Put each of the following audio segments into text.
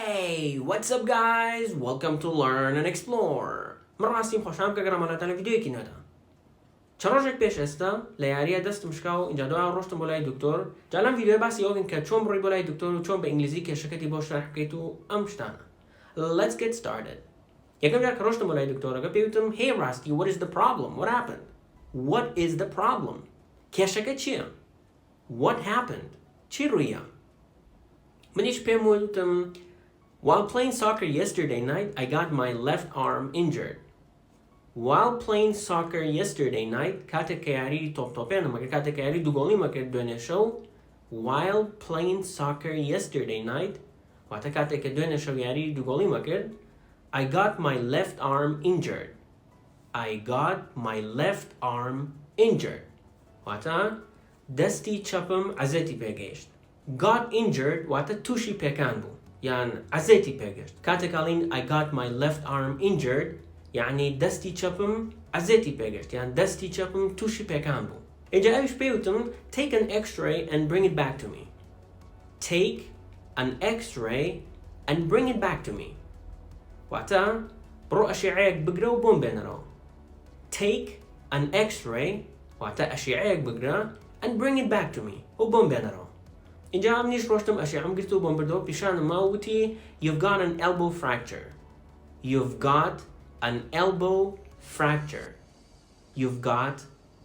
Hey, what's up guys? Welcome to Learn and Explore. من ڕاستیم خۆشحام کە گەڕامەڵاتانە ڤیدیۆیەکی نەدا. چەند ڕۆژێک پێش ئێستا لە یاریە دەستم شکا و اینجا دوای ڕۆشتم بۆ لای دکتۆر. جا لەم ڤیدیۆ باسی ئەوە بکەین کە چۆن بڕۆی بۆ لای دکتۆر و چۆن بە ئینگلیزی کێشەکەتی بۆ شەرح بکەیت و ئەم شتانە. Let's get started. یەکەم جار کە ڕۆشتم بۆ لای دکتۆرەکە پێی وتم Hey Rusty, what is the problem? What happened? What is the problem? کێشەکە چییە? What happened? چی ڕوویە؟ منیش پێم وتم While playing soccer yesterday night, I got my left arm injured. While playing soccer yesterday night, کاتێک کە یاری تۆپێنم ئەکرد کاتێک کە یاری دووگۆڵیم ئەکرد دوێنێ شەو While playing soccer yesterday night واتە کاتێک کە دوێنێ شەو یاری دووگۆڵیم ئەکرد I got my left arm injured. I got my left arm injured. واتە دەستی چەپم عەزێتی پێگەیشت. Got injured واتە تووشی پێکان بوو. یان عەزێتی پێگەشت. کاتێک ئەڵین I got my left arm injured یعنی دەستی چەپم عەزێتی پێگەشت یان دەستی چەپم تووشی پێکان بوو. اینجا ئەویش پێی وتم Take an x-ray and bring it back to me. Take an x-ray and bring it back to me. واتە بڕۆ ئەشعەیەک بگرە و بۆم بێنەرەوە. Take an x-ray واتە ئەشعەیەک بگرە and bring it back to me و بۆم بێنەرەوە. اینجا منیش ڕۆشتم ئەشعەم گرت و بۆم بردەوە پیشانم ما وتی You've got an elbow fracture. You've got an elbow fracture. You've got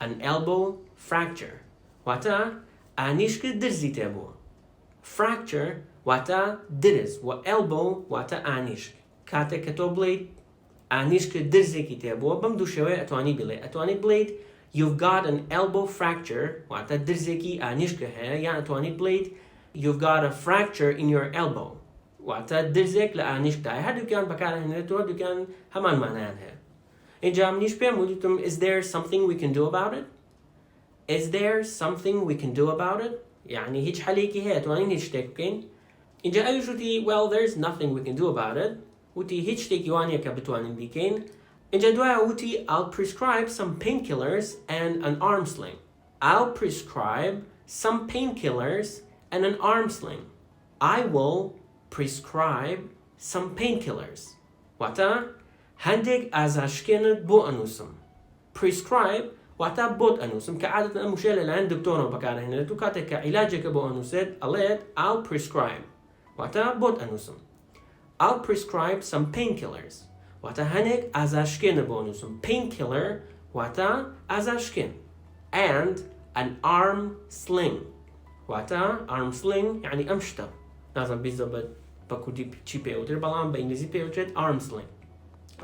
an elbow fracture. واتە ئانیشکە درزی تێبووە. Fracture واتە درز و elbow واتە ئانیشک. کاتێک کە تۆ بڵێیت ئانیشکە درزێکی تێبووە بەم دوو شێوەیە ئەتوانی بڵێ. ئەتوانیت بڵێیت You've got an elbow fracture واتە درزێکی ئانیشکە هەیە یان ئەتوانیت بڵێیت You've got a fracture in your elbow واتە درزێک لە ئانیشکدایە هەردووکیان بەکارهێنرێتەوە دووکیان هەمان مانایان هەیە. اینجا منیش پێم وتم Is there something we can do about it? Is there something we can do about it? یعنی هیچ حەلێکی هەیە توانین هیچ شتێک بکەین؟ اینجا ئەویش وتی Well, there's nothing we can do about it. وتی هیچ شتێکی وانیە کە بتوانین بیکەین. اینجا دوایە وتی I'll prescribe some painkillers and an arm sling. I'll prescribe some painkillers and an arm sling. I will prescribe some painkillers. واتە هەندێک ئازاشکێنت بۆ ئەنووسم. Prescribe واتە بۆت ئەنووسم کە عادەتەن ئەم وشەیە لەلایەن دکتۆرەوە بەکارهێنرێت و کاتێک کە عیلاجێکە بۆ ئەنووسێت ئەڵێت I'll prescribe واتە بۆت ئەنووسم. I'll prescribe some painkillers. واتە هەنێک ئازاشکێنە بۆ ئەنووسم. Painkiller واتە ئازاشکێن. And an arm sling. واتە arm sling یعنی ئەم شتە. نازانم بیزە بە کوردی چی پێوتر بەڵام بە ئینگلیزی پێوترێت arm sling.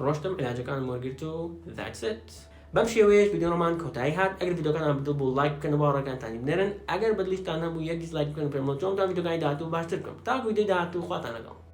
ڕۆشتم عیلاجەکانم وەرگرت و that's it. بەم شێوەیەش ڤیدیۆمان کۆتایی هات. ئەگەر ڤیدیۆکانم بدڵ بۆ لایک بکەن و هاوڕێکانتانی بنێرن. ئەگەر بەدلیشتان هەبوو یەک دیسلایک بکەن و پێم بڵێن چۆن تا ڤیدیۆکانی داهاتوو باشتر بکەم. تا ڤیدیۆی داهاتوو خواتان لەگەڵ.